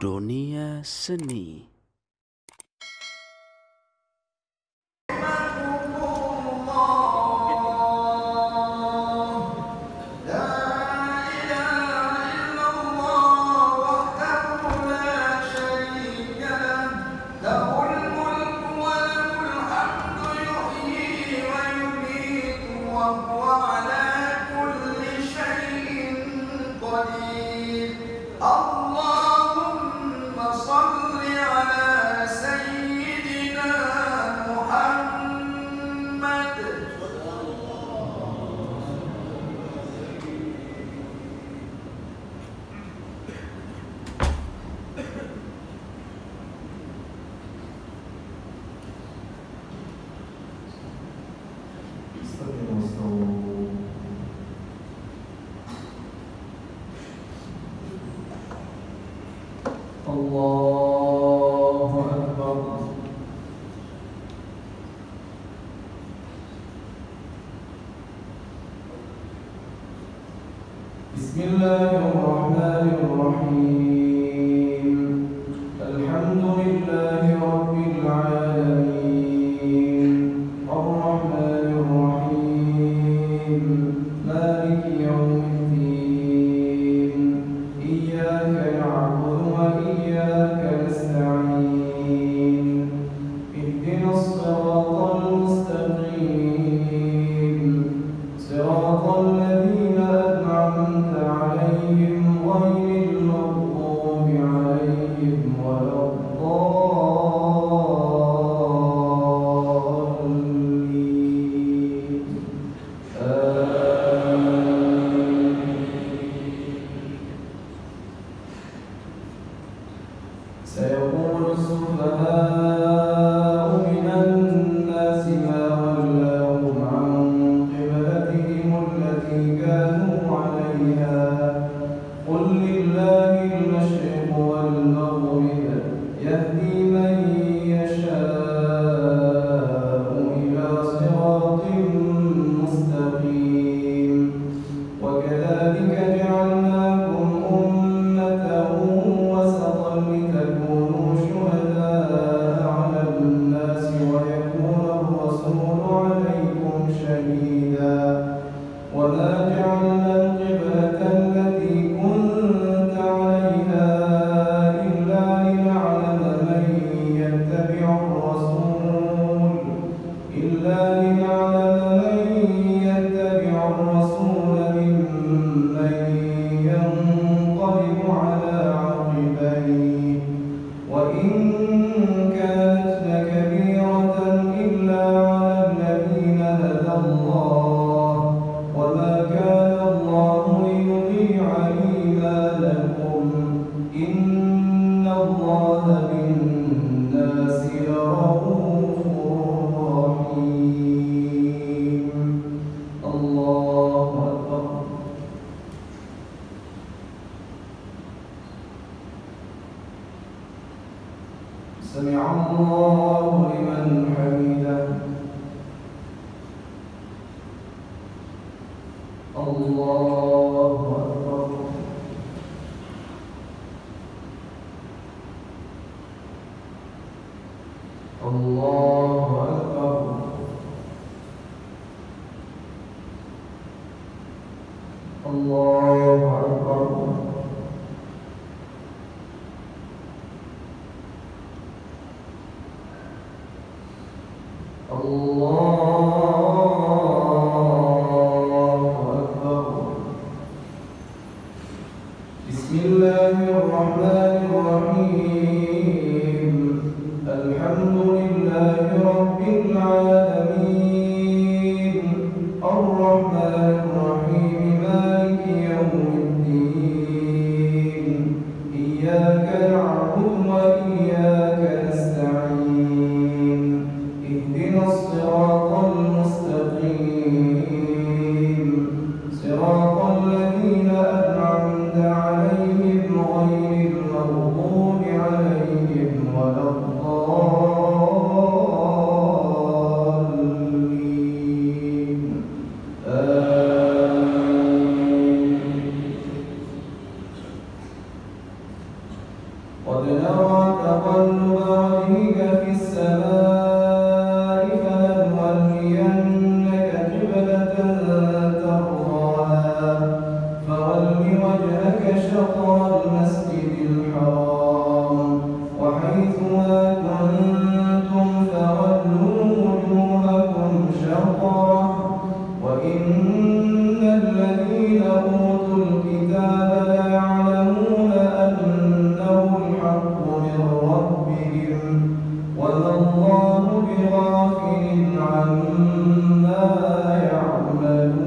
Dunia Seni. الله أكبر. بسم الله الرحمن الرحيم. الحمد لله رب العالمين الرحمن الرحيم مالك يوم الدين إياك نعبد وإياك نستعين اهدنا الصراط المستقيم صراط الذين أنعمت عليهم غير المغضوب عليهم ولا الضالين سيقول السفهاء من الناس ما ولاهم عن قبلتهم التي كانوا عليها قل لله المشرق والمغرب يهدي من يشاء إلى صراط مستقيم وكذلك جعلناكم أمة وسطا لتكونوا شهداء على الناس ويكون الرسول عليكم شهيدا وما جعلنا القبلة التي كنت عليها إلا لنعلم من يتبع الرسول ممن ينقلب على عقبيه وإن كانت لكبيرة إلا على الذين هدى الله وما كان الله ليضيع إيمانكم إن الله بالناس لرءوف رحيم. الله أكبر. سمع الله لمن حمده. الله أكبر. الله أكبر. الله أكبر. الله أكبر. بسم الله الرحمن الرحيم. الحمد لله رب العالمين الرحمن الرحيم مالك يوم الدين إياك نعبد وإياك نستعين اهدنا الصراط المستقيم صراط الذين أنعمت عليهم غير المغضوب عليهم ولا الضالين آمين. قد نرى تقلب وجهك في السماء فلنولينك قبلة ترضاها فول وجهك شطر المسجد الحرام وحيث ما كنتم فولوا وجوهكم شطره وإن الذين أوتوا الكتاب ليعلمون أنه الحق من ربهم وما الله بغافل عما يعملون.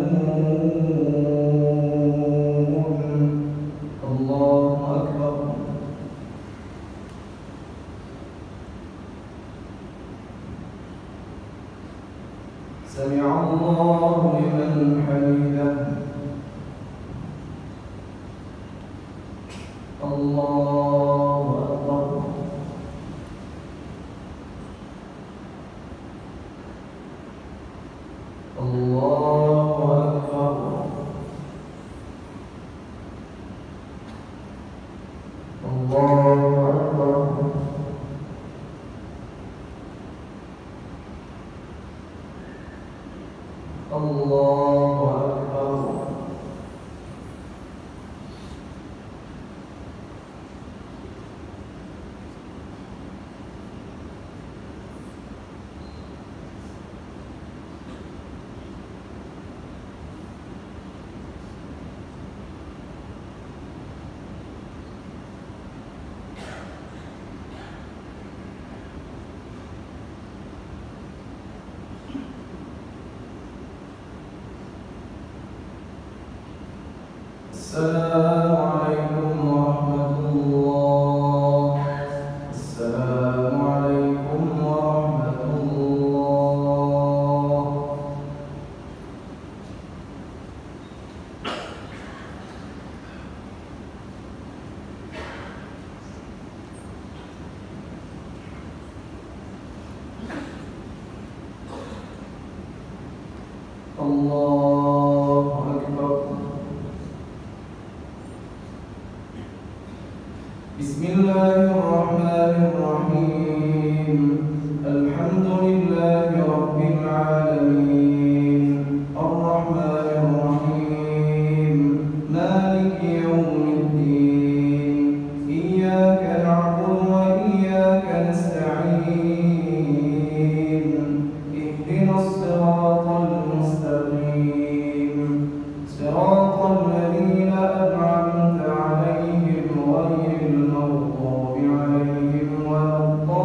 الله أكبر. سمع الله لمن حمده. الله أكبر. الله أكبر. الله أكبر. الله أكبر. السلام عليكم ورحمة الله. السلام عليكم ورحمة الله. الله أكبر. بسم الله الرحمن الرحيم. الحمد لله رب العالمين الرحمن الرحيم مالك يوم الدين إياك نعبد وإياك نستعين اهدنا الصراط المستقيم صراط الذين أنعمت عليهم غير المغضوب عليهم ولا الضالين.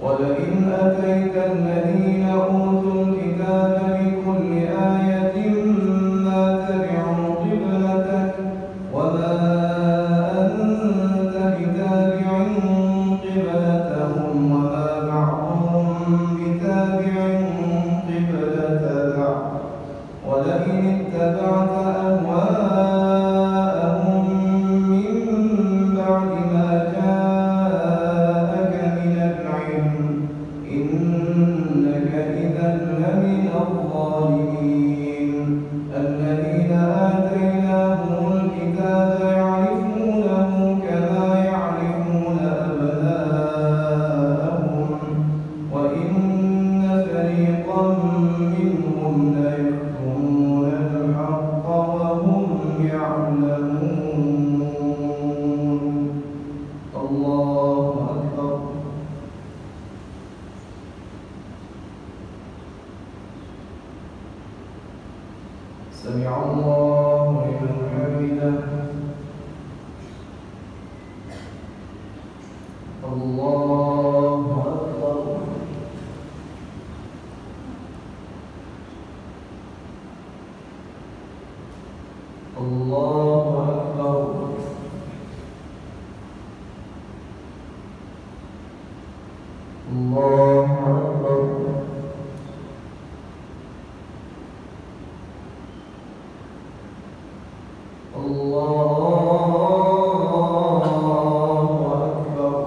ولئن أتيت الذين أوتوا الكتاب بكل آية ما تبعوا قبلتك وما أنت بتابع قبلتهم وما بعضهم بتابع قبلة بعض ولئن اتبعت أهواءهم من بعد ما جاءك من العلم إنك إذا لمن الظالمين. الذين آتيناهم الكتاب يعرفونه كما يعرفون أبناءهم وإن فريقا منهم ليكتمون الحق وهم يعلمون. الله أكبر. سمع الله لمن حمده. الله أكبر. الله أكبر. الله أكبر. الله أكبر.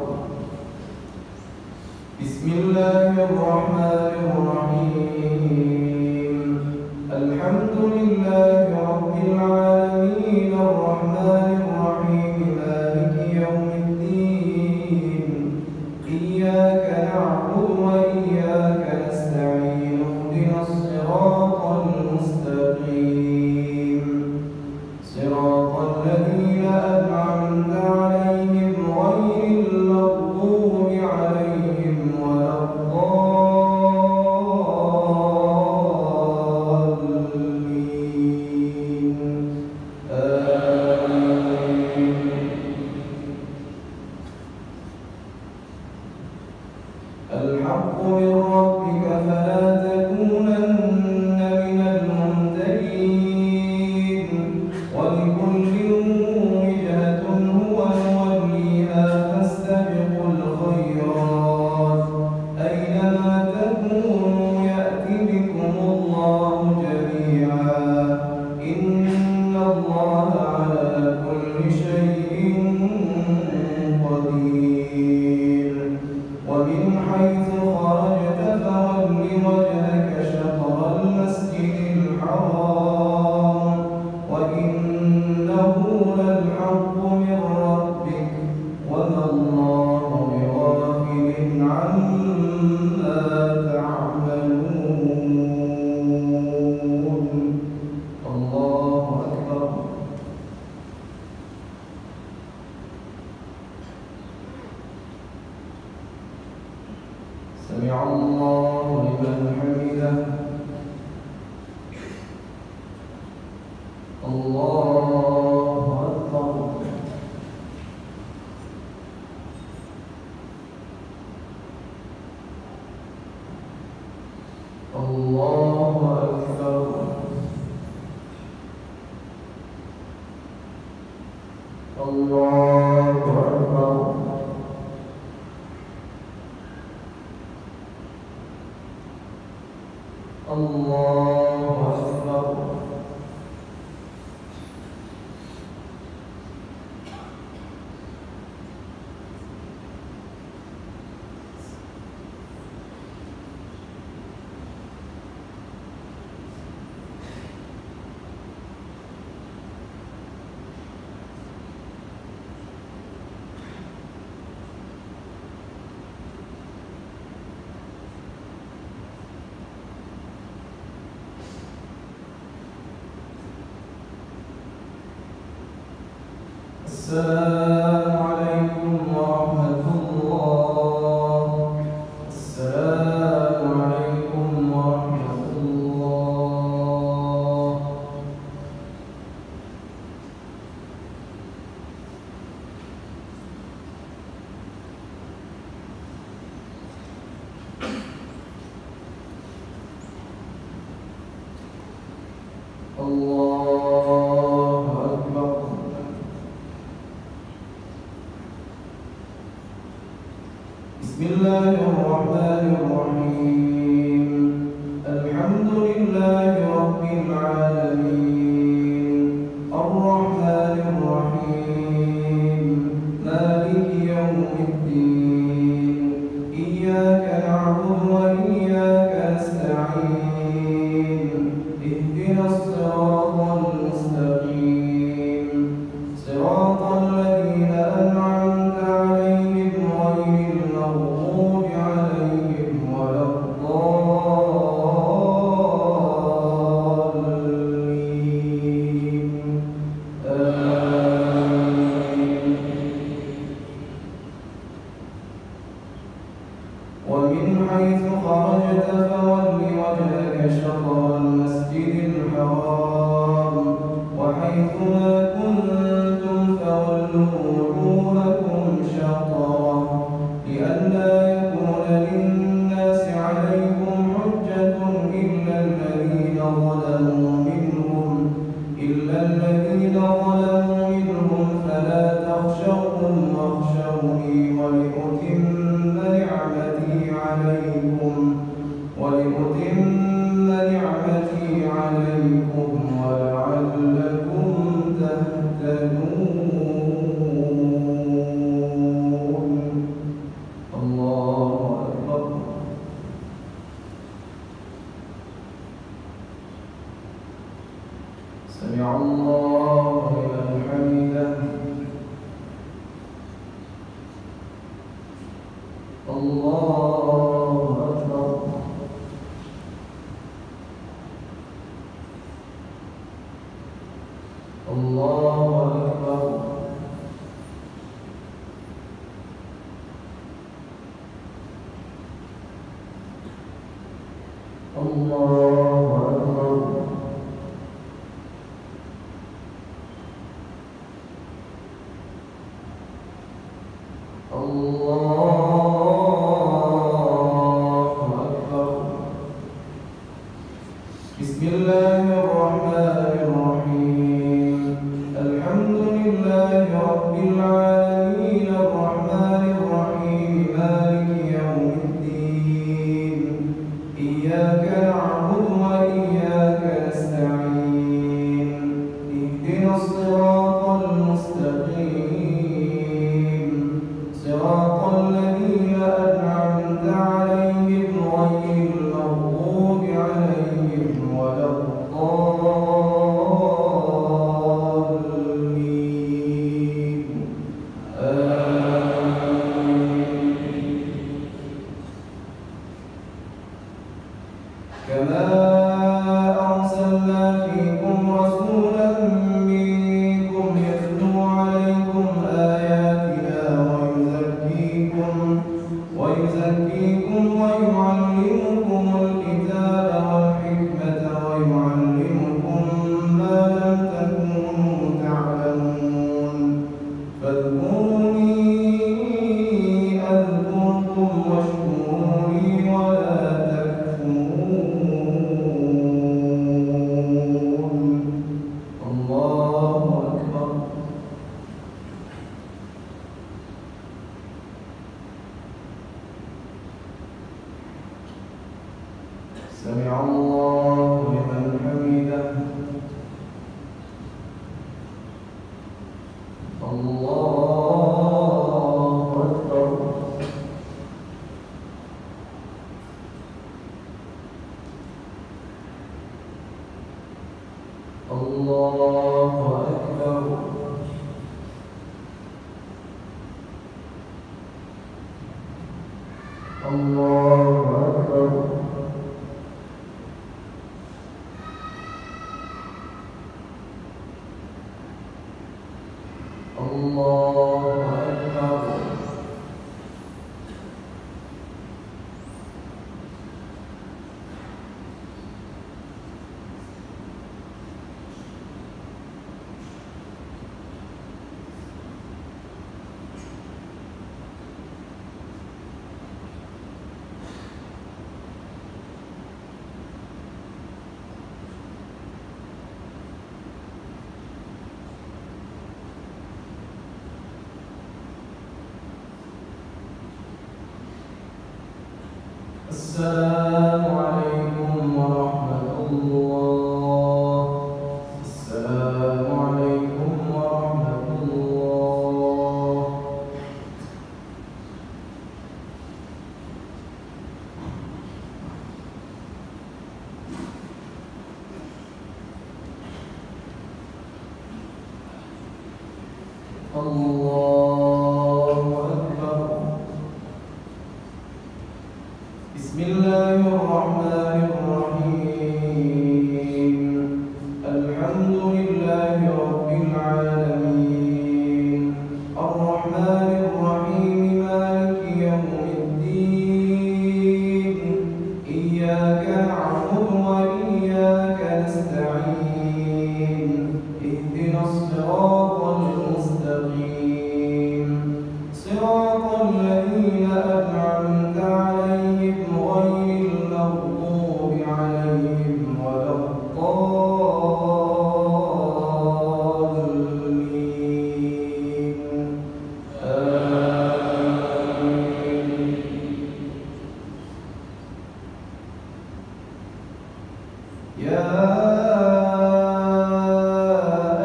بسم الله الرحمن الرحيم الحمد لله رب العالمين الرحمن الرحيم مالك يوم الدين إياك نعبد وإياك نستعين اهدنا الصراط المستقيم صراط الذين أنعمت عليهم غير المغضوب عليهم ولا الضالين آمين. الحق من ربك فلا تكونن من الممترين ولكل وجهة هو موليها فاستبقوا الخيرات أينما تكونوا يأت بكم الله جميعا إن الله على كل شيء قدير ومن حيث خرجت فول وجهك شطر المسجد الحرام وإنه للحق من ربك وما الله بغافل عما تعملون الله أكبر. سمع الله لمن حمده الله أكبر. الله أكبر. الله أكبر. الله أكبر. السلام عليكم ورحمة الله. السلام عليكم ورحمة الله. الله أكبر. بسم الله الرحمن الرحيم الحمد لله رب العالمين الرحمن الرحيم مالك يوم الدين إياك نعبد وإياك نستعين اهدنا الصراط المستقيم صراط الذين أنعمت عليهم غير المغضوب عليهم ولا الضالين آمين. ومن حيث خرجت فول وجهك شطر المسجد الحرام وحيث ما كنتم فولوا وجوهكم شطره لئلا يكون للناس عليكم حجة إلا الذين ظلموا منهم فلا تخشوهم واخشوني ولأتم نعمتي عليكم ولعلكم تهتدون. الله لمن حمده الله أكبر الله أكبر الله أكبر الله أكبر بسم الله الرحمن الرحيم الحمد لله رب العالمين الرحمن الرحيم مالك يوم الدين إياك نعبد وإياك نستعين اهدنا الصراط المستقيم صراط الذين أنعمت عليهم غير المغضوب عليهم ولا الضالين آمين كما أرسلنا فيكم رسولا منكم يتلو عليكم آياتنا ويزكيكم ويعلمكم الكتاب والحكمة ويعلمكم ما لم تكونوا تعلمون فاذكروني أذكركم واشكروا لي ولا تكفرون الله أكبر سمع الله لمن حمده الله أكبر الله أكبر الله أكبر الله أكبر السلام عليكم ورحمة الله السلام عليكم ورحمة الله الله أكبر بسم الله الرحمن الرحيم الحمد لله رب العالمين الرحمن الرحيم مالك يوم الدين إياك نعبد وإياك نستعين اهدنا الصراط المستقيم صراط الذين أنعمت عليهم غير المغضوب عليهم ولا الضالين آمين يا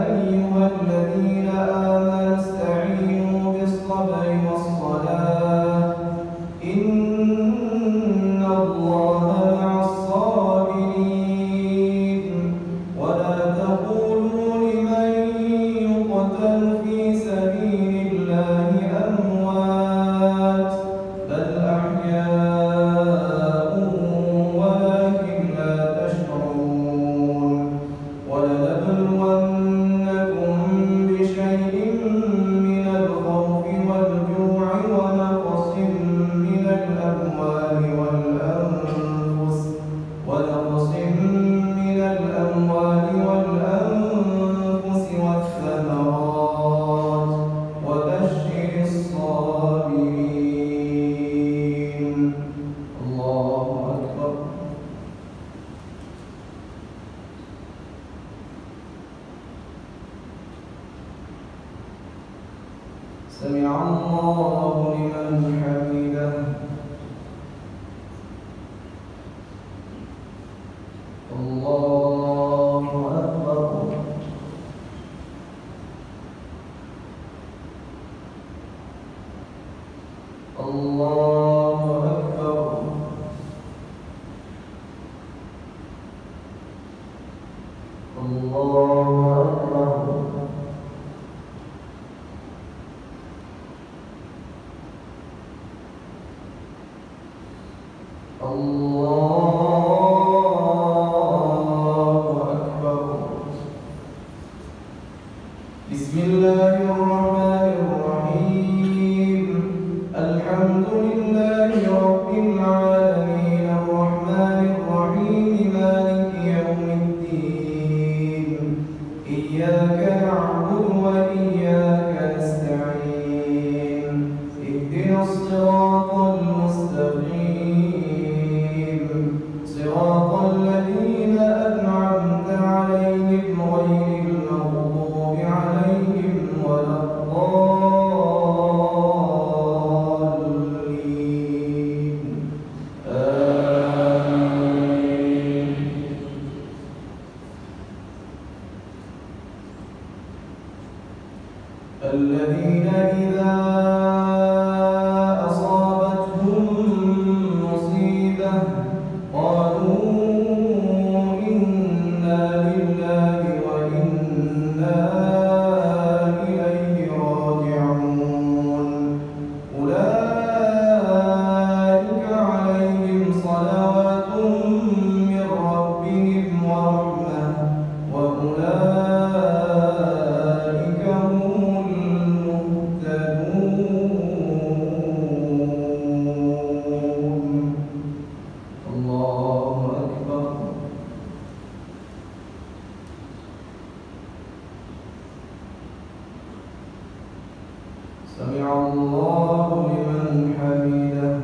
أيها الذين آمنوا استعينوا بالصبر والصلاة إن الله مع الصابرين ولا تقولوا سمع الله لمن حمده. الله أكبر. الله أكبر. الله أكبر. الله أكبر. بسم الله الرحمن الرحيم. الحمد لله رب العالمين الرحمن الرحيم مالك يوم الدين. إياك نعبد وإياك نستعين. اهدنا الصراط المستقيم صراط الذين أنعمت عليهم غير المغضوب عليهم ولا الضالين. آمين. الذين إذا أصابتهم مصيبة قالوا إنا لله وإنا إليه راجعون. أولئك عليهم صلوات من ربهم ورحمة وأولئك هم المهتدون. الله أكبر. سمع الله لمن حمده.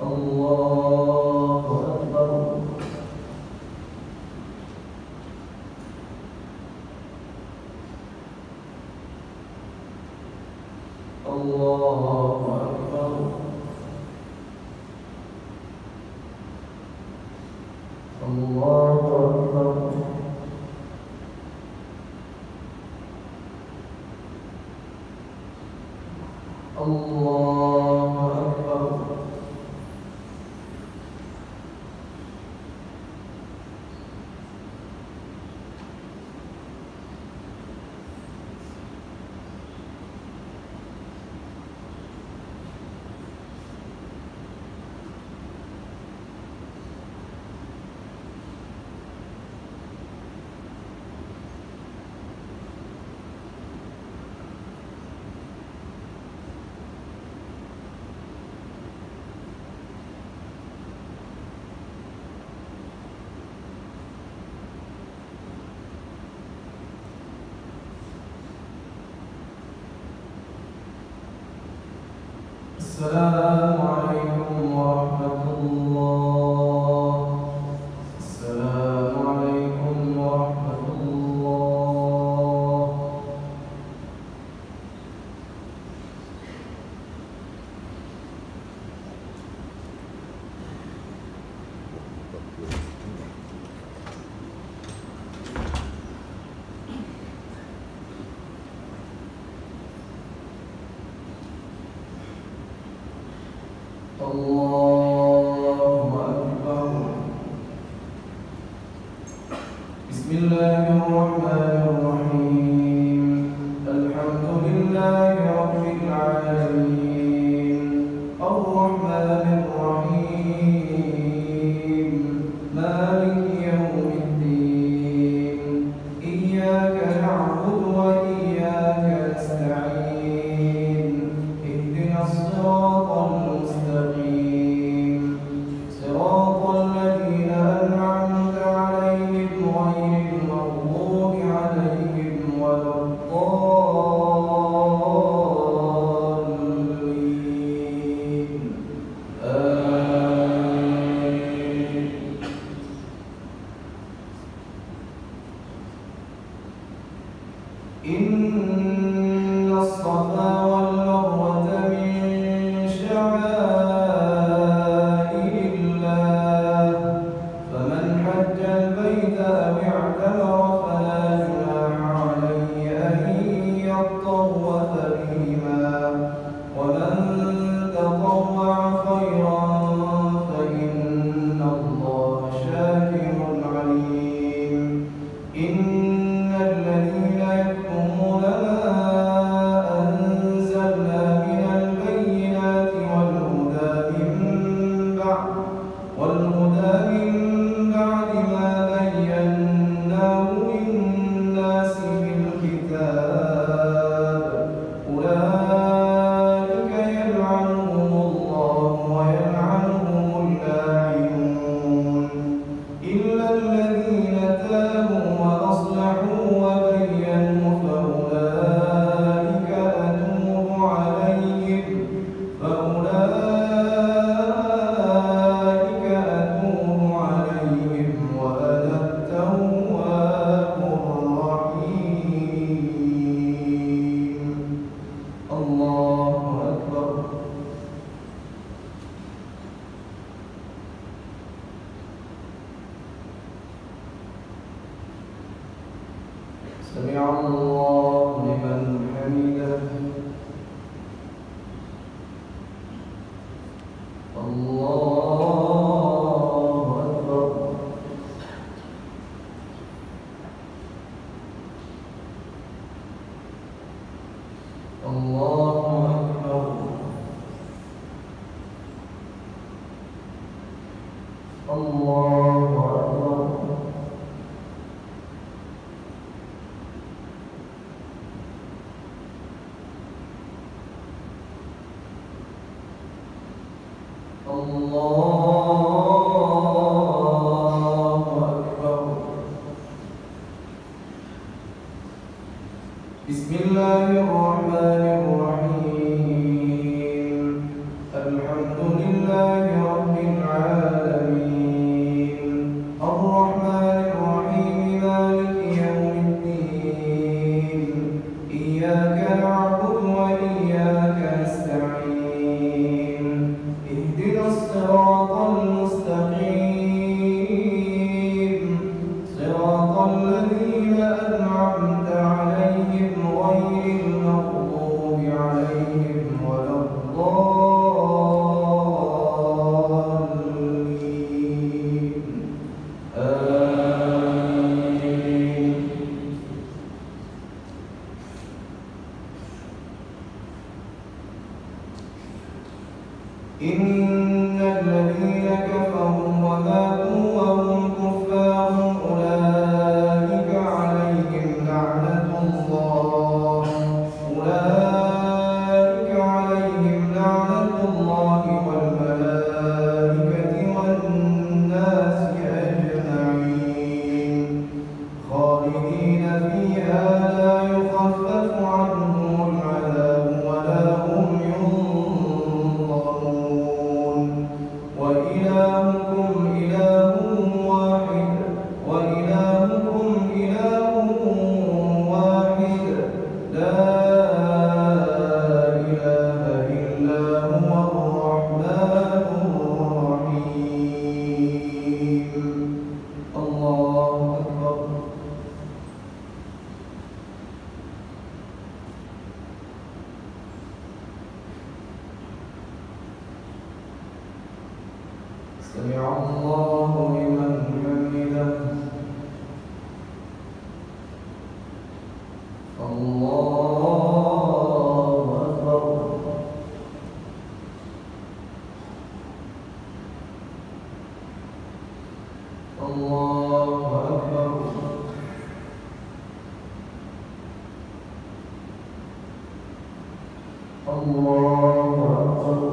الله أكبر. الله أكبر. الله أكبر. الله أكبر. السلام عليكم ورحمة الله. السلام عليكم ورحمة الله. الله أكبر. بسم الله الرحمن الرحيم. الحمد لله رب العالمين الرحمن الرحيم مالك يوم الدين. إياك نعبد وإياك نستعين. اهدنا الصراط المستقيم صراط الذين أنعمت عليهم غير المغضوب عليهم شعائر الله فمن حج البيت أو اعتمر فلا جناح عليه أن يطوف بهما ومن تطوع خيرا فإن الله شاكر عليم إن الذين يكتمون ما أنزلنا من البينات والهدى من بعد ما بيناه للناس في الكتاب أولئك يلعنهم الله ويلعنهم اللاعنون إلا الذين تابوا وأصلحوا وبينوا فأولئك أتوب عليهم وأنا التواب الرحيم. الله أكبر. سمع الله لمن حمده. الله أكبر. الله أكبر. الله أكبر. الله أكبر. بسم الله الرحمن الرحيم. الحمد لله رب العالمين الرحمن الرحيم مالك يوم الدين إياك نعبد وإياك نستعين اهدنا الصراط المستقيم صراط الذين أنعمت عليهم غير المغضوب عليهم ولا الضالين آمين. إن الذين كفروا وماتوا وهم كفار أولئك عليهم لعنة الله والملائكة والناس أجمعين خالدين فيها لا يخفف عنهم العذاب ولا هم ينظرون وإلهكم إله واحد لا إله إلا هو الرحمن الرحيم. الله أكبر. سمع الله لمن حمده. الله أكبر. الله أكبر. الله أكبر.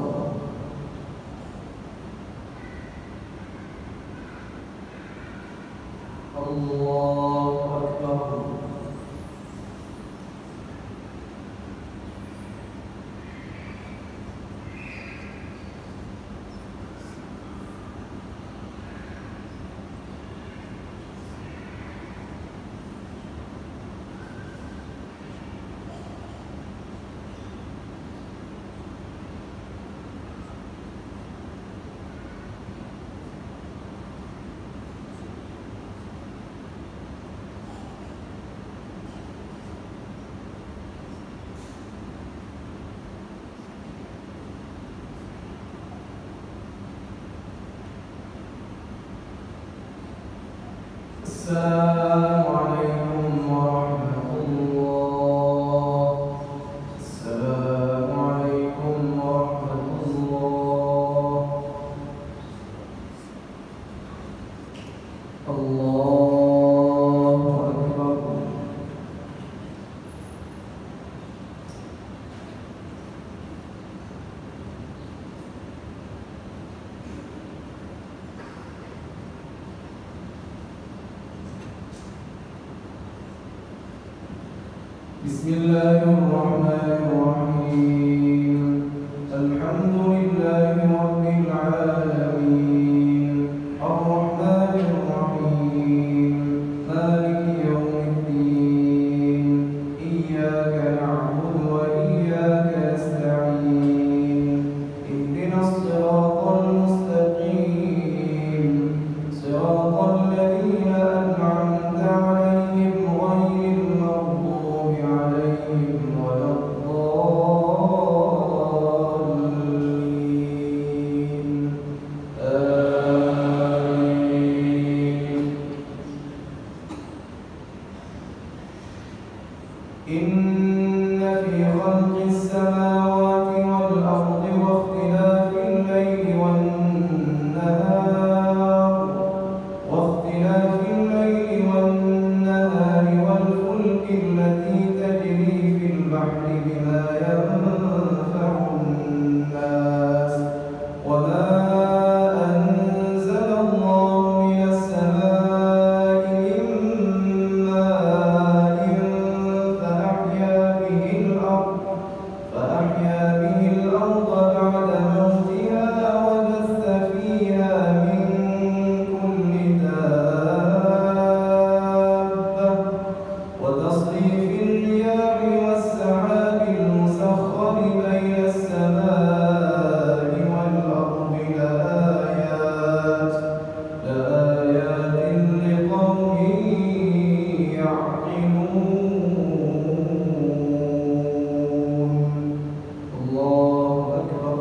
السلام عليكم ورحمة الله. السلام عليكم ورحمة الله. الله أكبر. بسم الله الرحمن الرحيم. الحمد لله رب العالمين الرحمن الرحيم مالك يوم الدين إياك نعبد وإياك نستعين اهدنا الصراط المستقيم صراط الذين أنعمت عليهم غير المغضوب عليهم ولا الضالين آمين. إن في خلق السماوات والأرض واختلاف الليل والنهار والفلك التي تجري في البحر بما ينفع الناس وما أنزل الله من السماء من ماء فأحيا به الأرض بعد موتها وبث فيها من كل دابة وتصريف الرياح والسحاب المسخر بين السماء والأرض لآيات لقوم يعقلون. الله أكبر.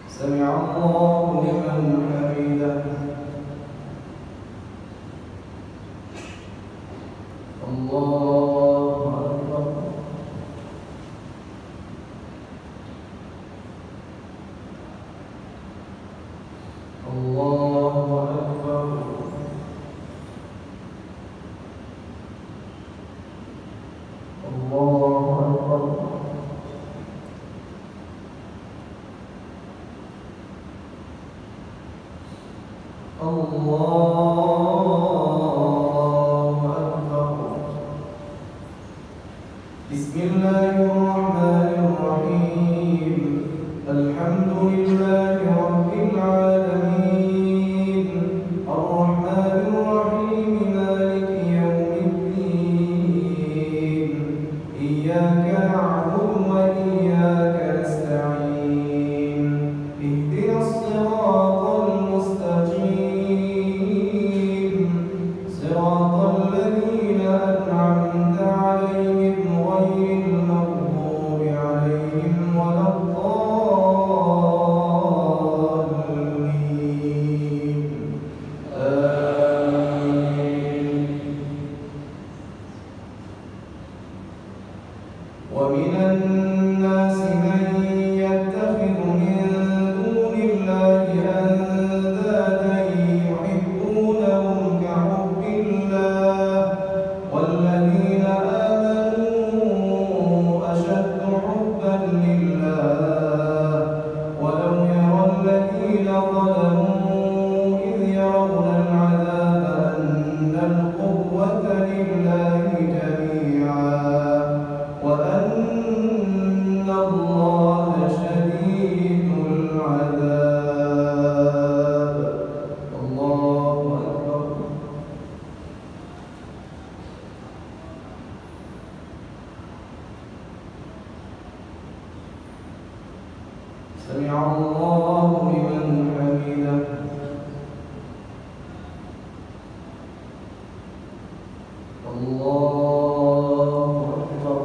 سمع الله لمن حمده. الله أكبر. الله أكبر. الله أكبر. الله أكبر. بسم الله الرحمن الرحيم. الحمد لله رب العالمين الرحمن الرحيم مالك يوم الدين إياك نعبد وإياك نستعين اهدنا الصراط المستقيم صراط الذين أنعمت عليهم غير المغضوب عليهم ولا الضالين آمين. ومن الناس من يتخذ من دون الله أندادا يحبونهم كحب الله والذين آمنوا أشد حبا لله ولو يرى الذين ظلموا إذ يرون العذاب أن القوة لله جميعا وأن الله شديد العذاب. الله أكبر. سمع الله لمن حمده. الله أكبر.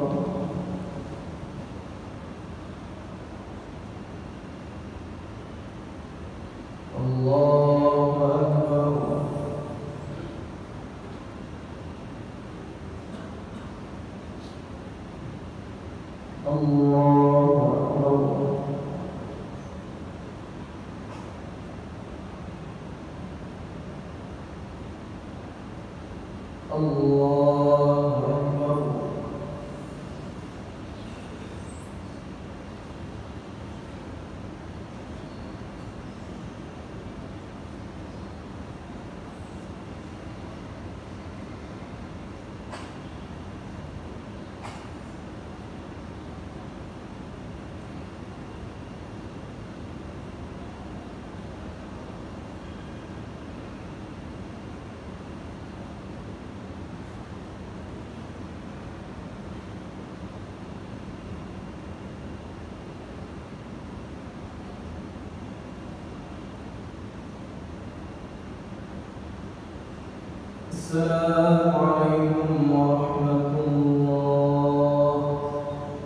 السلام عليكم ورحمة الله.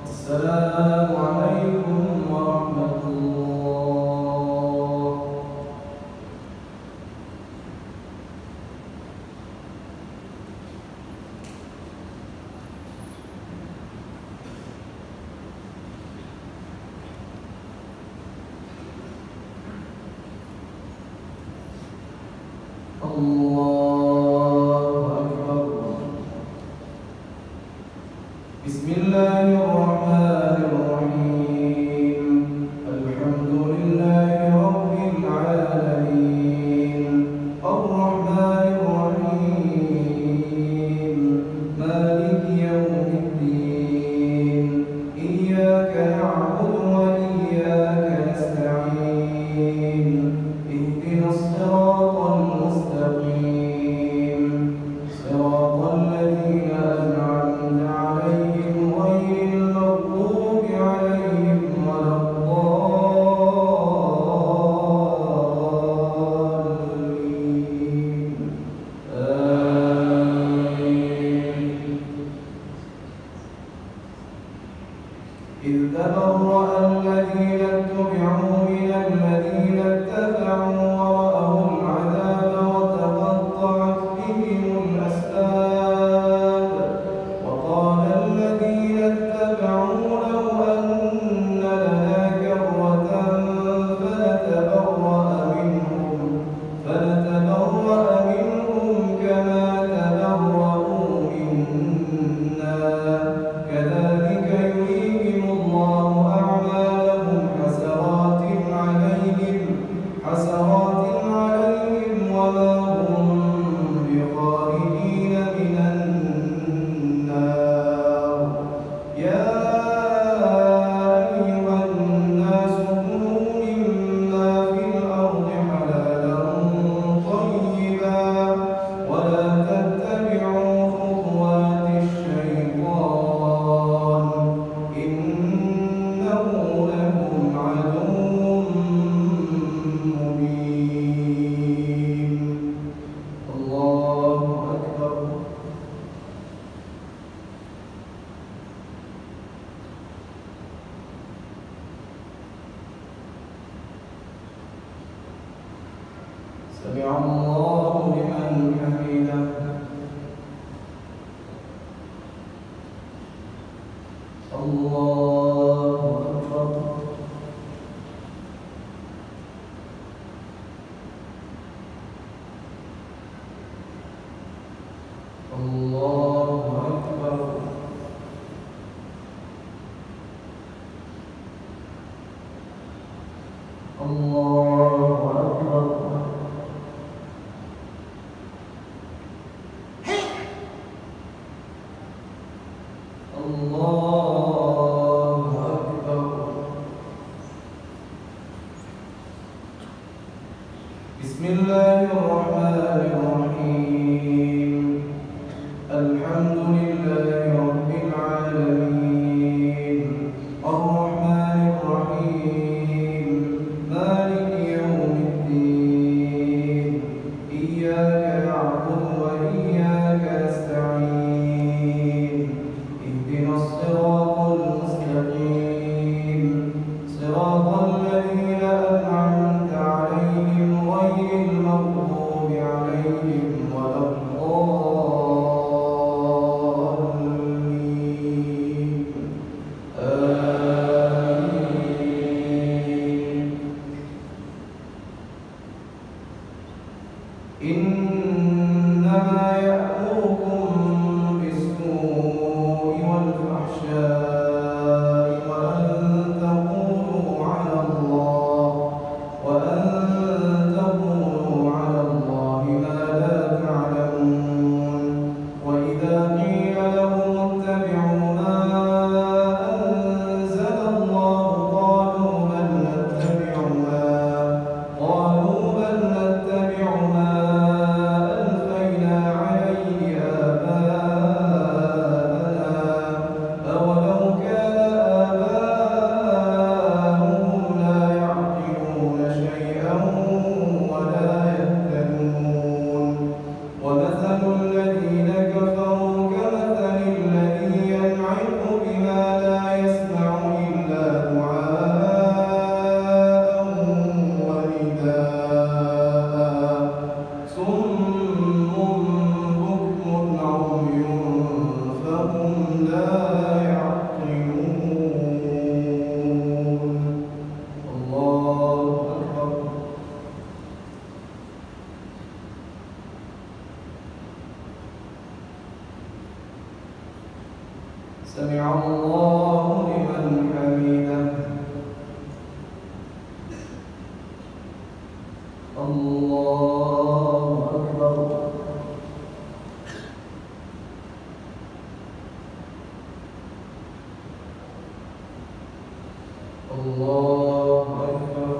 السلام عليكم ورحمة الله. بسم الله الرحمن الرحيم. الحمد لله رب العالمين. الرحمن الرحيم. مالك يوم الدين. إياك نعبد وإياك نستعين. اهدنا الصراط المستقيم. صراط الذين أنعمت عليهم غير المغضوب عليهم ولا الضالين. آمين. إذ تبرأ الذين اتبعوا من الذين اتبعوا ورأوا العذاب وتقطعت بهم الأسباب. وقال الذين اتبعوا لو أن لنا كرة فنتبرأ منهم كما تبرأوا منا كذلك يريهم الله أعمالهم حسرات عليهم وما هم بخارجين من النار. يا أيها الناس كلوا مما في الأرض حلالا طيبا ولا تتبعوا خطوات الشيطان إنه لكم عدو مبين. الله أكبر. سمع الله لمن حمده. الله أكبر. الله أكبر. الله أكبر. الله أكبر. بسم الله الرحمن الرحيم. الحمد لله رب العالمين. الرحمن الرحيم. مالك يوم الدين. إياك نعبد وإياك نستعين. اهدنا الصراط المستقيم. صراط الذين أنعمت عليهم غير المغضوب عليهم ولا الضالين. سمع الله لمن حمده. الله أكبر. الله أكبر.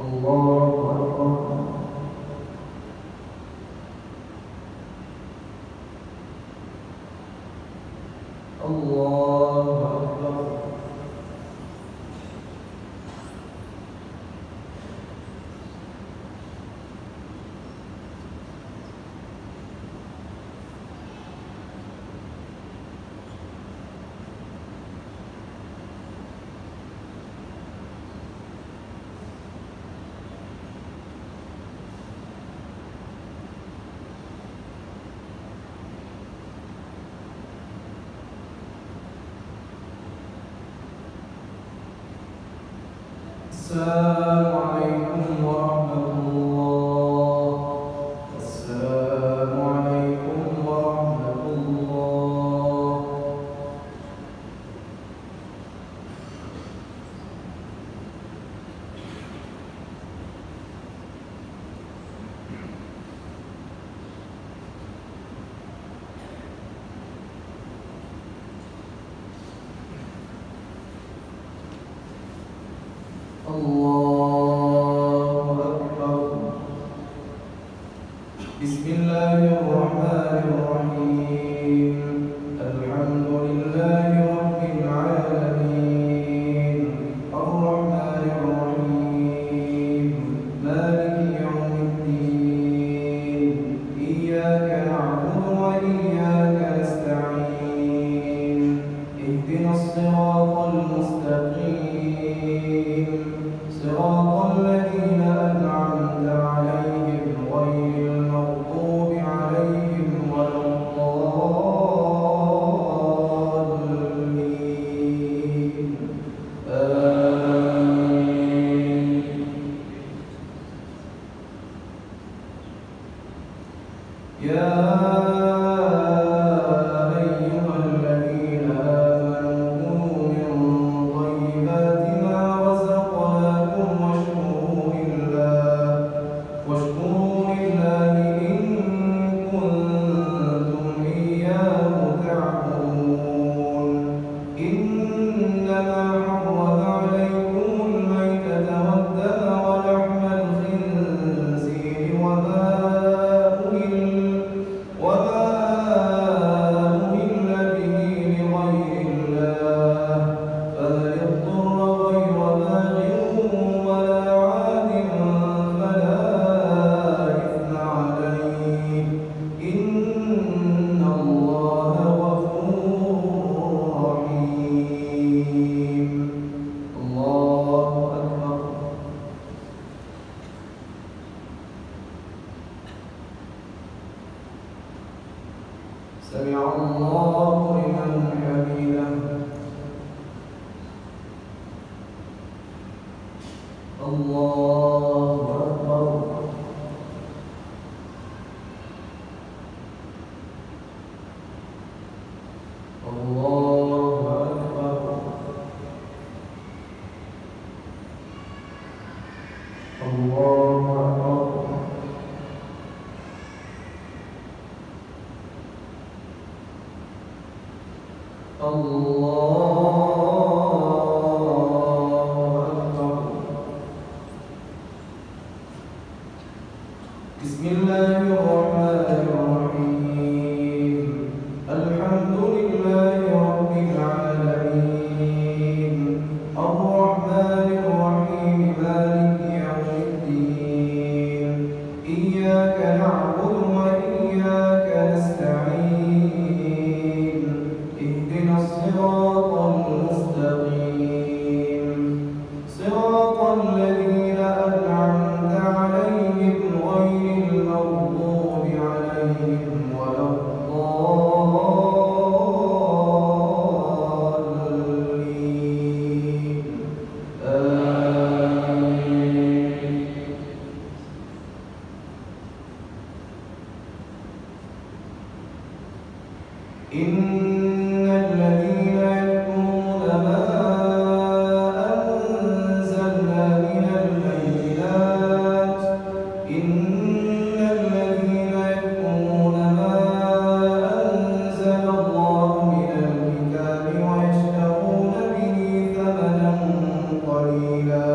الله أكبر. الله أكبر. السلام عليكم ورحمة الله. السلام عليكم ورحمة الله. الله أكبر. بسم الله الرحمن الرحيم. الحمد لله رب العالمين. الرحمن الرحيم. مالك يوم الدين. إياك نعبد وإياك نستعين. اهدنا الصراط المستقيم. صراط الذين أنعمت عليهم غير المغضوب عليهم ولا الضالين. آمين. يا أيها الذين آمنوا كلوا من طيبات ما رزقناكم واشكروا لله إن كنتم إياه تعبدون. إنما حرم عليكم الميتة والدم ولحم الخنزير وما أهل به لغير الله، فمن اضطر غير باغ ولا عاد فلا إثم عليه. إن الله غفور رحيم. الله أكبر. سمع الله لمن حمده. الله أكبر. الله أكبر. الله أكبر. الله أكبر. بسم الله الرحمن الرحيم. الحمد لله رب العالمين. الرحمن الرحيم. مالك يوم الدين. إياك نعبد وإياك نستعين. اهدنا الصراط المستقيم. صراط الذين أنعمت عليهم غير المغضوب عليهم ولا الضالين. آمين. إن الذين يكتمون ما أنزلنا من البينات إن الذين يكتمون ما أنزل الله من الكتاب ويشترون به ثمنا قليلا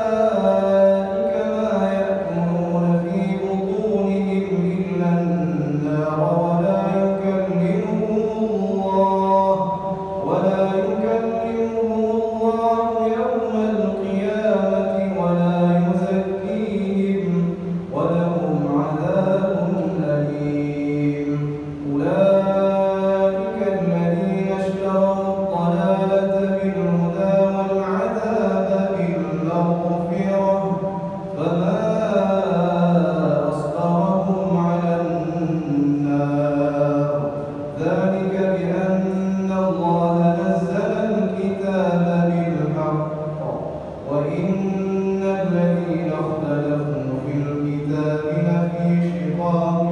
أولئك ما يأكلون في بطونهم إلا النار ولا يكلمهم الله يوم القيامة ولا يزكيهم ولهم عذاب أليم أولئك الذين اشتروا الضلالة بالهدى والعذاب بالمغفرة فما أصبرهم على النار ذلك بأن الله نزل الكتاب بالحق وإن الذين اختلفوا في الكتاب لفي شقاق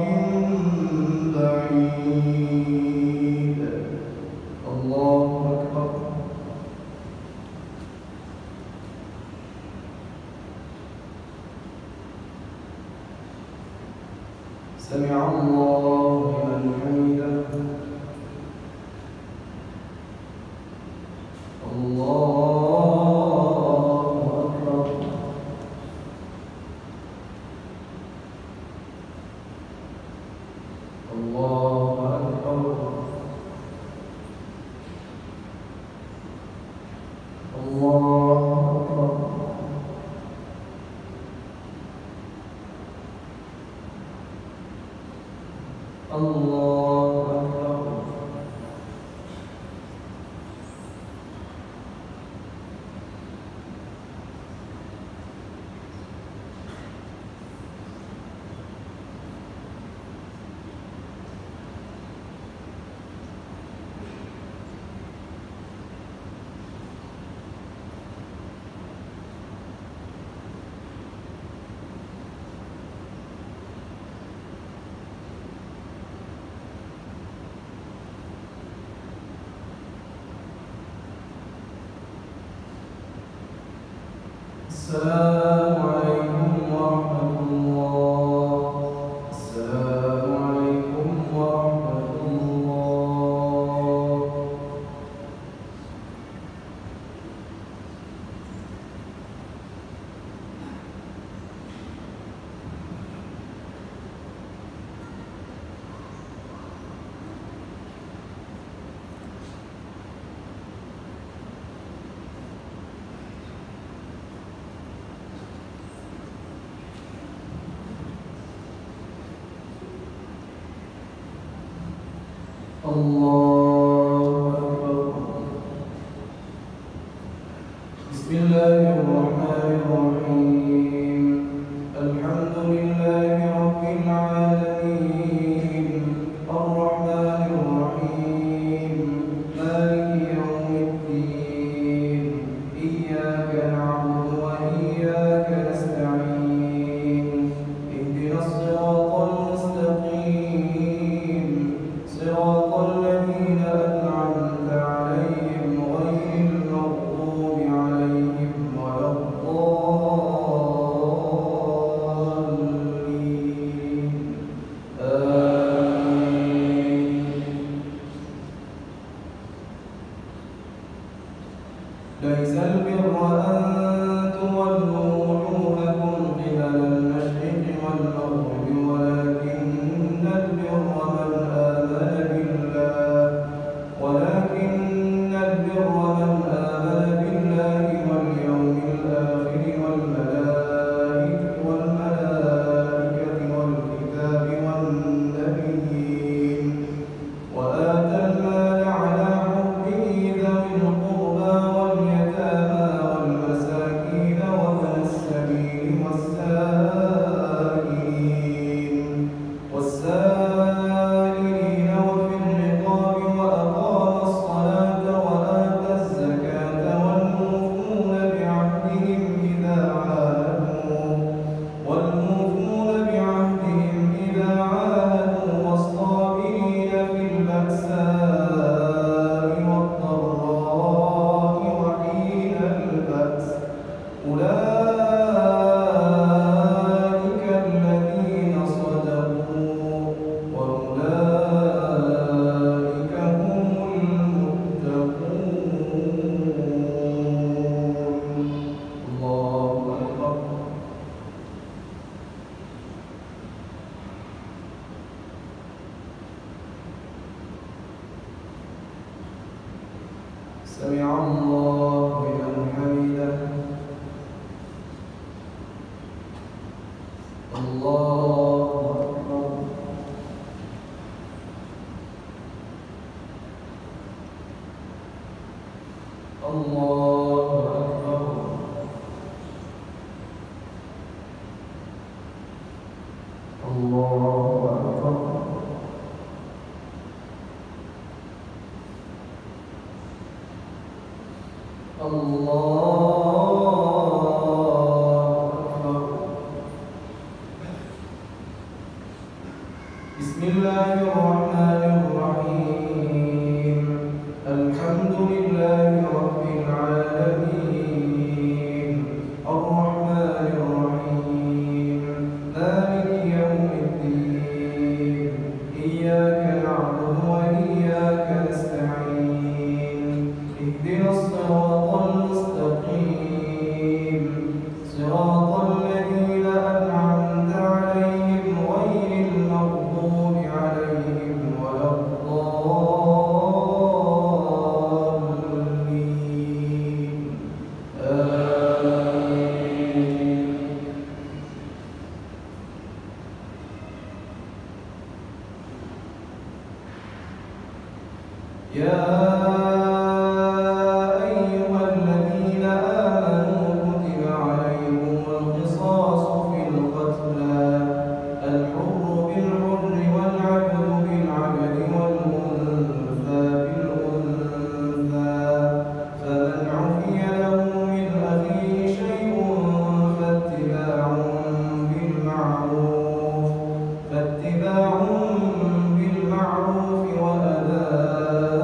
بعيد الله أكبر سمع الله لمن حمده الله أكبر الله أكبر الله أكبر الله أكبر السلام عليكم ورحمة الله السلام عليكم ورحمة الله الله أكبر بسم الله الرحمن الرحيم الحمد لله رب العالمين الرحمن الرحيم مالك يوم الدين إياك نعبد وإياك نستعين اهدنا الصراط المستقيم صراط الذين سمع الله لمن حمده. الله أكبر. الله أكبر. الله أكبر. الله أكبر. بسم الله الرحمن الرحيم. الحمد لله رب العالمين الرحمن الرحيم مالك يوم الدين إياك نعبد وإياك نستعين اهدنا الصراط المستقيم صراط الذين أنعمت عليهم غير المغضوب عليهم ولا الضالين آمين. يا أيها الذين آمنوا كتب عليكم القصاص في القتلى الحر بالحر والعبد بالعبد والأنثى بالأنثى فمن عفي له من أخيه شيء فاتباع بالمعروف وأداء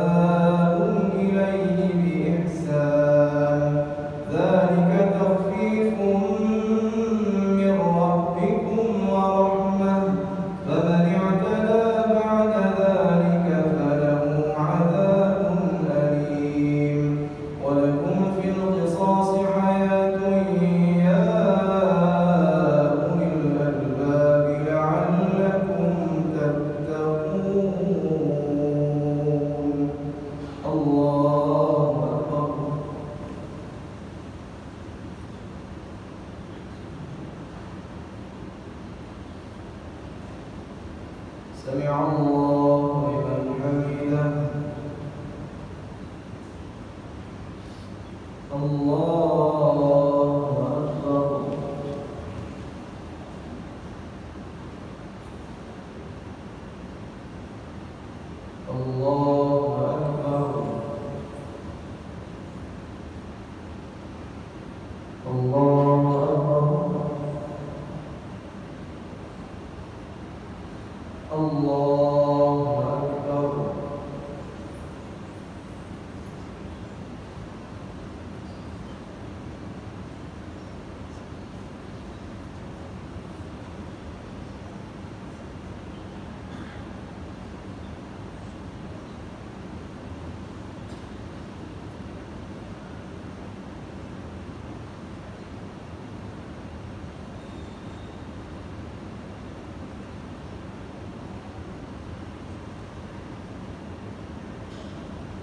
إليه بإحسان ذلك تخفيف من ربكم ورحمة فمن اعتدى بعد ذلك فله عذاب أليم ولكم في القصاص حياة يا أولي الألباب لعلكم تتقون. الله أكبر. سمع الله لمن حمده. الله أكبر. الله أكبر. الله أكبر. الله أكبر.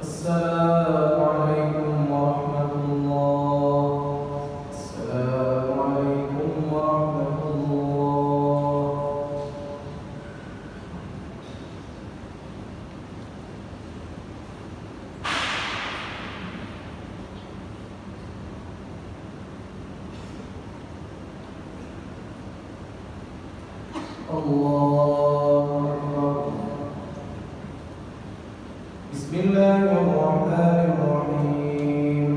السلام عليكم ورحمة الله. السلام عليكم ورحمة الله. الله أكبر. بسم الله الرحمن الرحيم.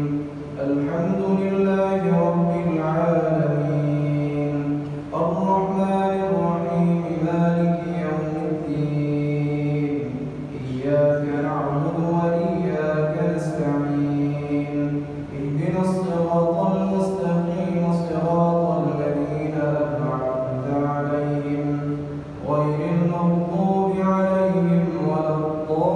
الحمد لله رب العالمين الرحمن الرحيم مالك يوم الدين إياك نعبد وإياك نستعين اهدنا الصراط المستقيم صراط الذين أنعمت عليهم غير المغضوب عليهم ولا الضالين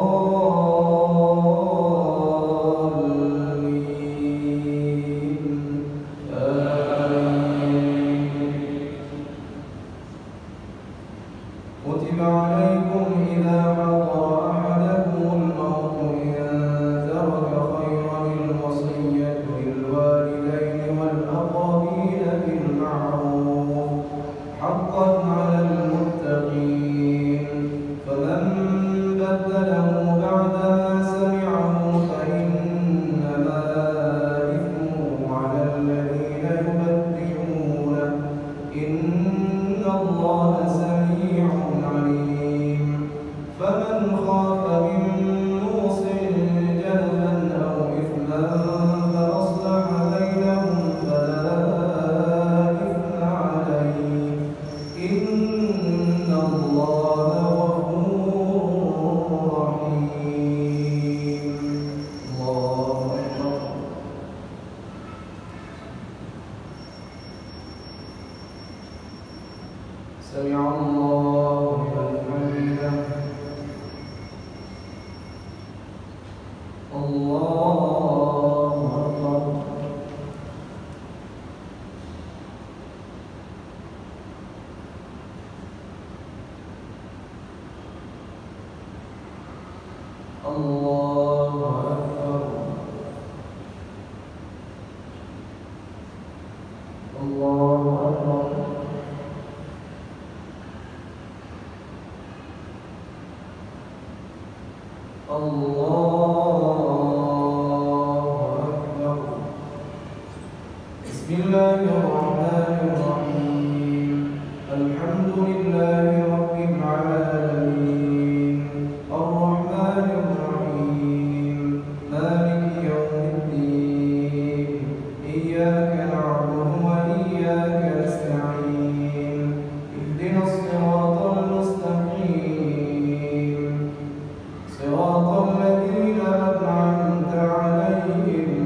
إن الله سميع عليم فمن خاف من موص جنفا أو إثما فأصلح بينهم فلا إثم عليه إن الله غفور رحيم. الله أكبر. سمع الله لمن حمده. الله أكبر. الله أكبر. الله أكبر. الله أكبر. بسم الله الرحمن الرحيم. الحمد لله رب العالمين الرحمن الرحيم مالك يوم الدين إياك نعبد وإياك نستعين اهدنا الصراط المستقيم صراط الذين أنعمت عليهم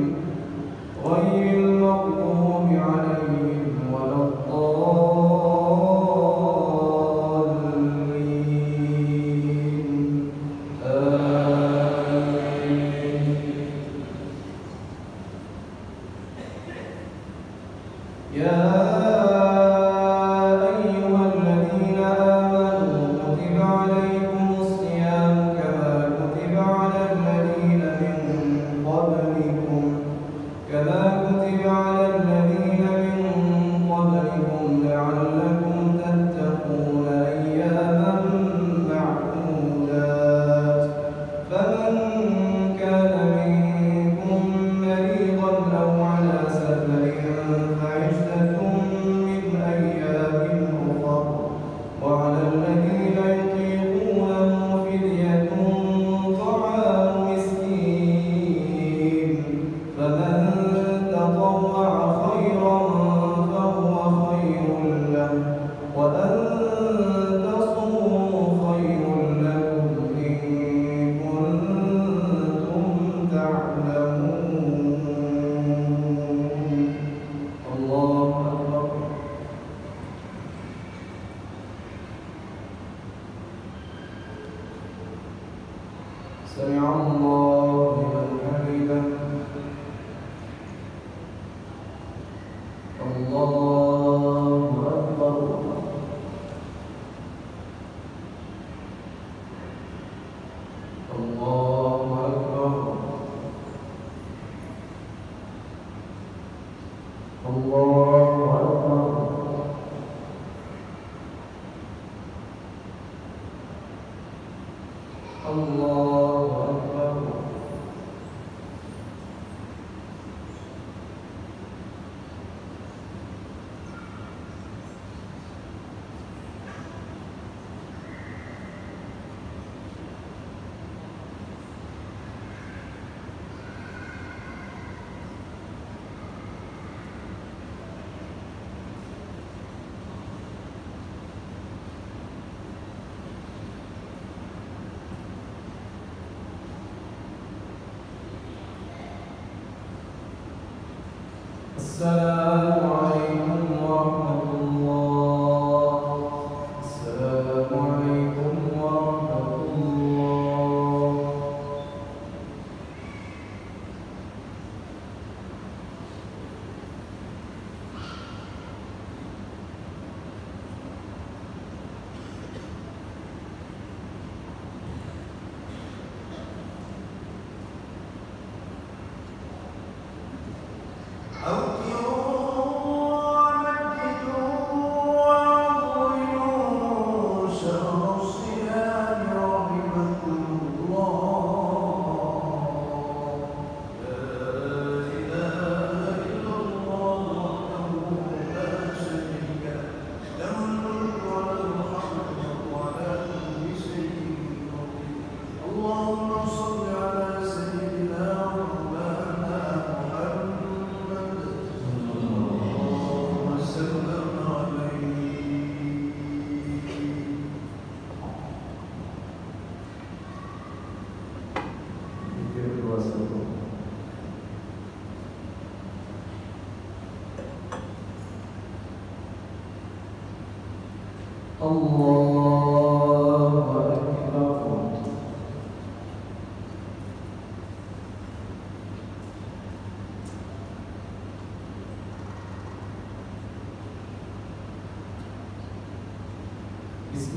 غير المغضوب عليهم ولا الضالين آمين. يا أيها الذين آمنوا كتب عليكم الصيام كما كتب على الذين من قبلكم لعلكم تتقون أياما معدودات فمن كان منكم مريضا أو على سفر فعدة من أيام أخر وعلى الذين يطيقونه فدية طعام مسكين فمن تطوع خيرا فهو خير له وأن تصوموا خير لكم إن كنتم تعلمون. الله أكبر. سمع الله لمن حمده. الله أكبر. الله أكبر. الله أكبر. الله أكبر. السلام عليكم ورحمة الله. السلام عليكم ورحمة الله. أوتروا بسم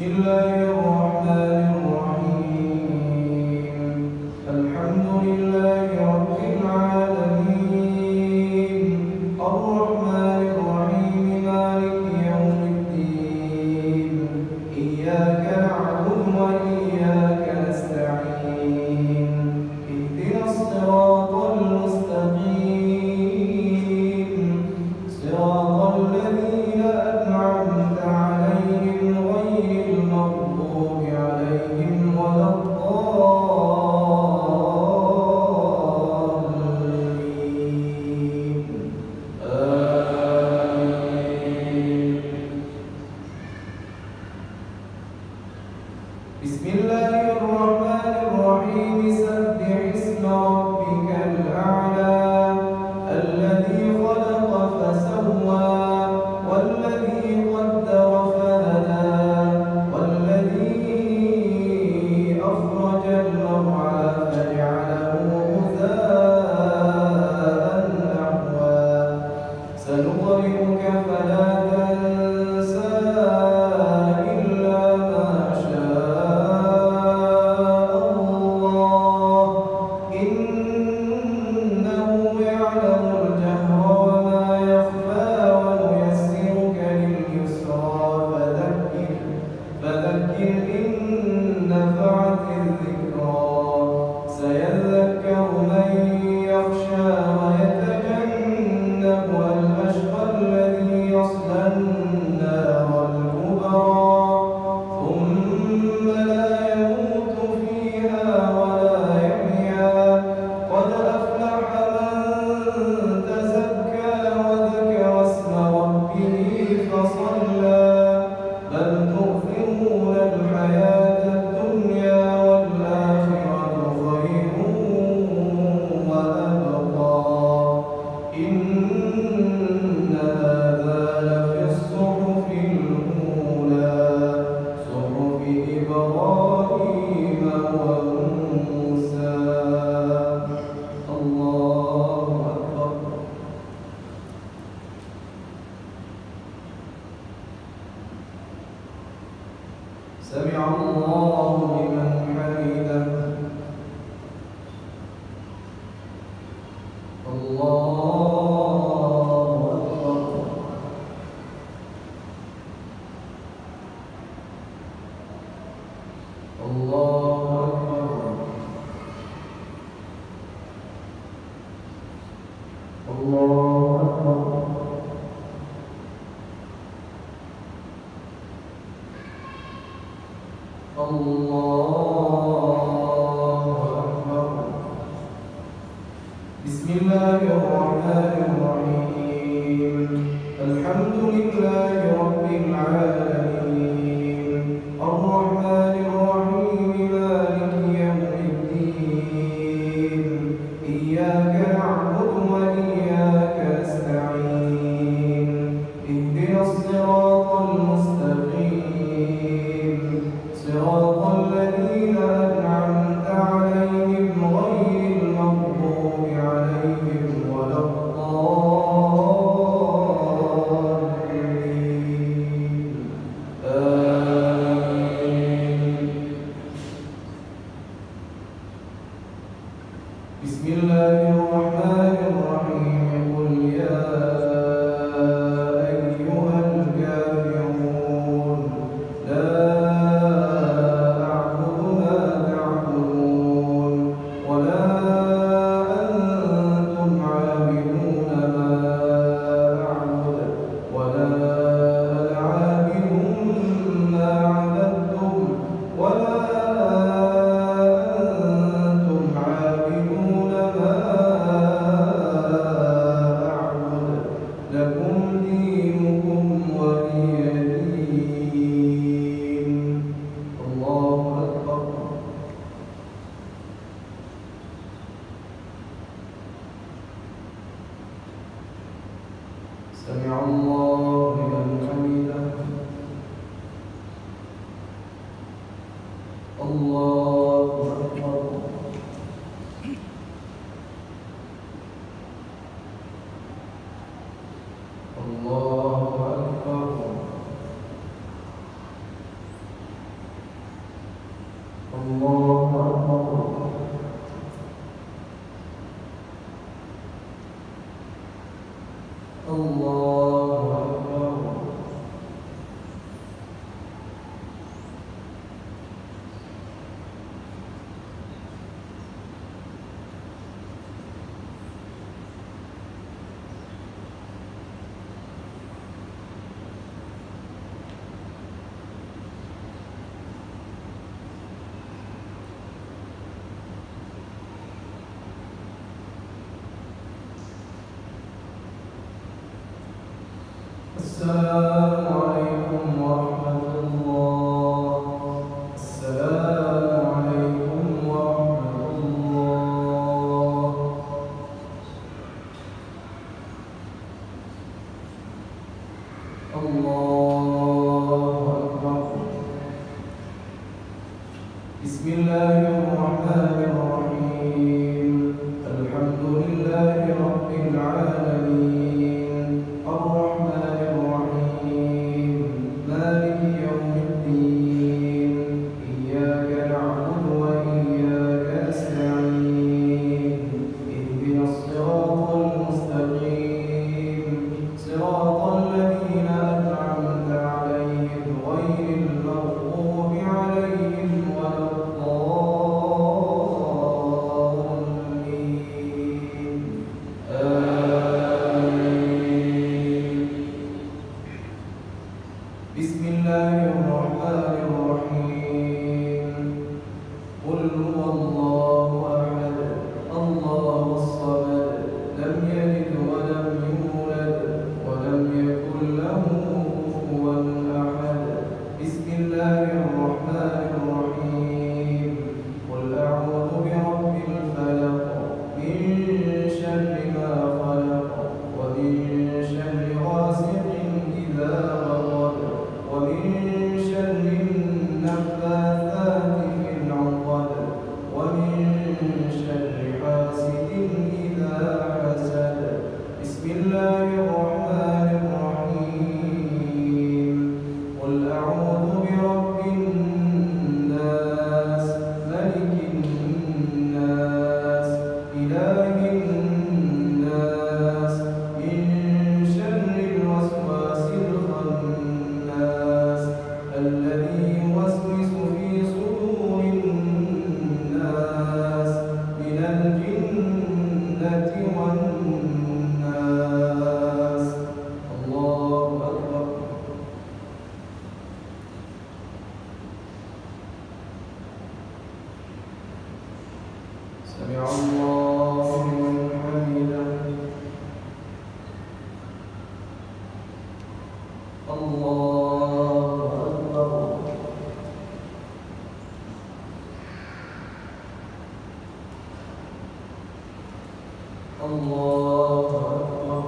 الله الرحمن الرحيم الحمد لله رب العالمين الرحمن الرحيم مالك يوم الدين إياك نعبد وإياك نستعين اهدنا الصراط المستقيم صراط الذين أنعمت عليهم غير المغضوب عليهم ولا الضالين آمين. بسم الله الرحمن الرحيم سبح اسم ربك الأعلى الذي خلق فسوى والذي قدر فهدى والذي أخرج المرعى فجعله غثاء أحوى سنقرئك فلا تنسى إلا ما شاء الله إنه يعلم الجهر وما يخفى ونيسرك لليسرى فذكر إن نفعت الذكرى سيذكر من يخشى ويتجنبها الأشقى الذي يصلى النار الكبرى ثم لا يموت فيها ولا يحيا قد أفلح من تزكى وذكر اسم ربه فصلى بل تؤثرون الحياة الدنيا والآخرة خير وأبقى إن هذا لفي الصحف الأولى صحف إبراهيم وموسى الله أكبر. سمع الله لمن حمده الله أكبر. الله أكبر. الله أكبر. الله أكبر. بسم الله الرحمن الرحيم الحمد لله رب العالمين الرحمن الرحيم مالك يوم الدين إياك نعبد وإياك نستعين اهدنا الصراط المستقيم صراط الذين أنعمت عليهم غير المغضوب عليهم ولا الضالين آمين. بسم الله الرحمن الرحيم قل يا أيها الكافرون السلام عليكم ورحمة الله. السلام عليكم ورحمة الله. الله أكبر. بسم الله الرحمن الرحيم. الحمد لله رب العالمين. الرحمن الرحيم. مالك يوم الدين. إياك نعبد وإياك نستعين. اهدنا الصراط المستقيم. صراط الذين أنعمت عليهم غير المغضوب عليهم ولا الضالين. آمين. بسم الله الرحمن الرحيم. قل هو الله أحد الله الصمد لم يلد ولم يولد ولم يكن له كفوا أحد. بسم الله الرحمن الرحيم. قل أعوذ برب الفلق من شر ما خلق ومن شر غاسق إذا وقب ومن شر النفاثات في العقد ومن شر حاسد إذا حسد. بسم الله الرحمن الرحيم. قل أعوذ برب الناس ملك الناس إله الناس من شر الوسواس الخناس الذي يوسوس في صدور الناس من الجنة والناس. الله أكبر. سمع الله لمن حمده. الله أكبر. الله أكبر.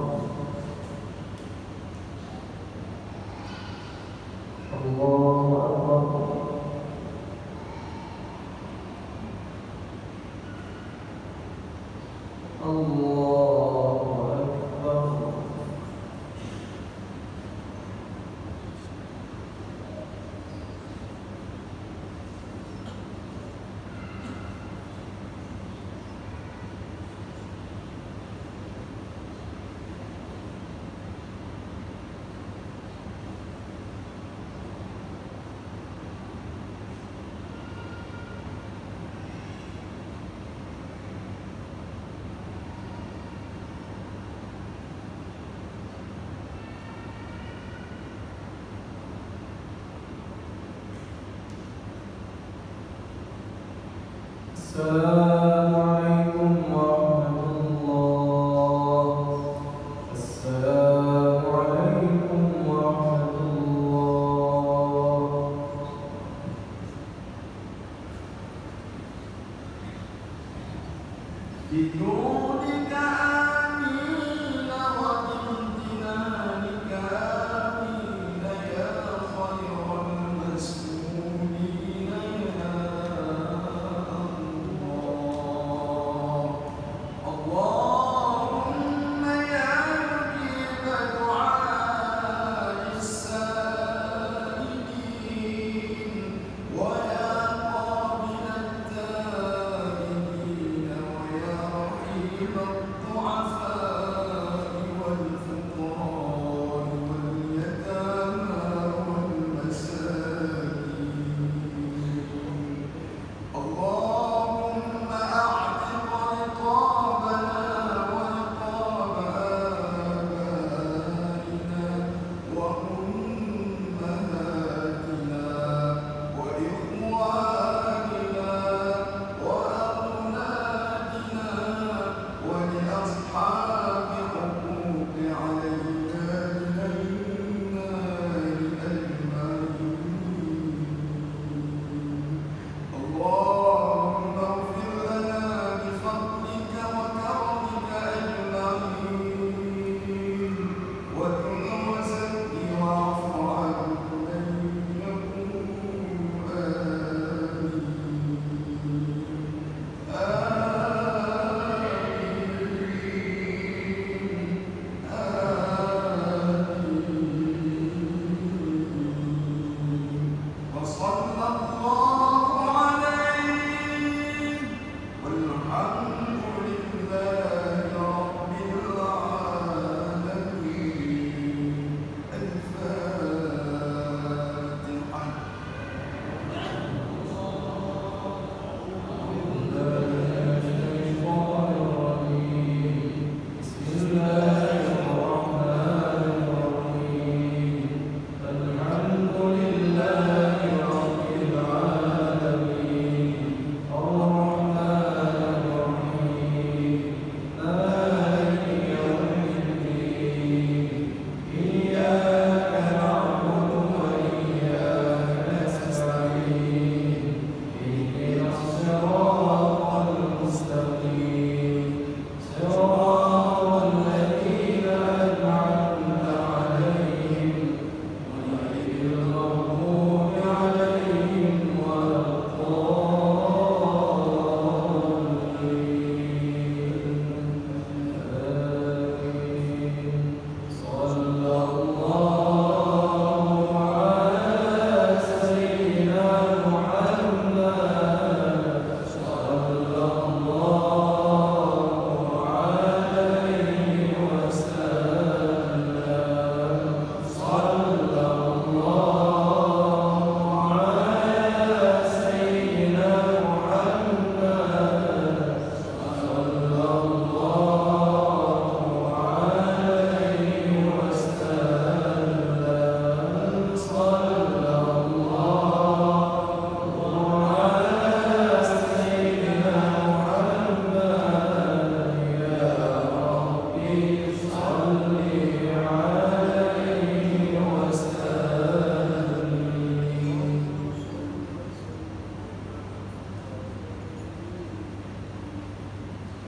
الله أكبر. الله أكبر. السلام